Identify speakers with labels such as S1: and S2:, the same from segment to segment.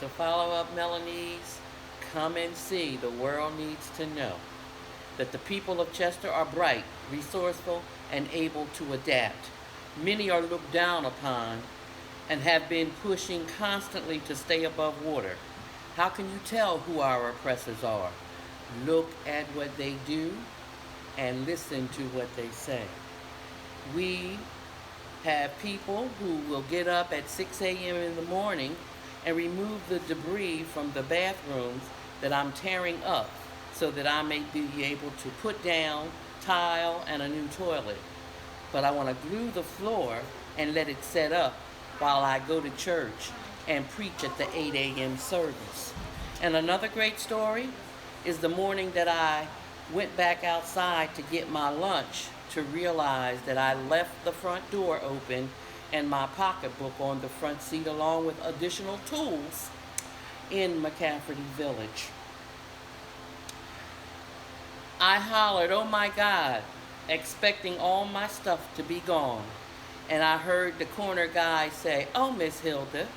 S1: To follow up Melanie's come and see, the world needs to know that the people of Chester are bright, resourceful, and able to adapt. Many are looked down upon and have been pushing constantly to stay above water. How can you tell who our oppressors are? Look at what they do and listen to what they say. We have people who will get up at 6 a.m. in the morning and remove the debris from the bathrooms that I'm tearing up so that I may be able to put down tile and a new toilet. But I want to glue the floor and let it set up while I go to church and preach at the 8 a.m. service. And another great story is the morning that I went back outside to get my lunch to realize that I left the front door open and my pocketbook on the front seat along with additional tools in McCafferty Village. I hollered, "Oh my God," expecting all my stuff to be gone. And I heard the corner guy say, "Oh, Miss Hilda,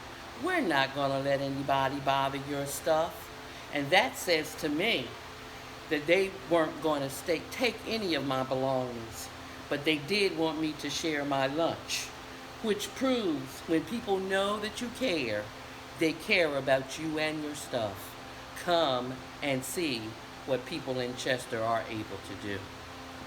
S1: we're not going to let anybody bother your stuff." And that says to me that they weren't going to take any of my belongings, but they did want me to share my lunch, which proves when people know that you care, they care about you and your stuff. Come and see what people in Chester are able to do.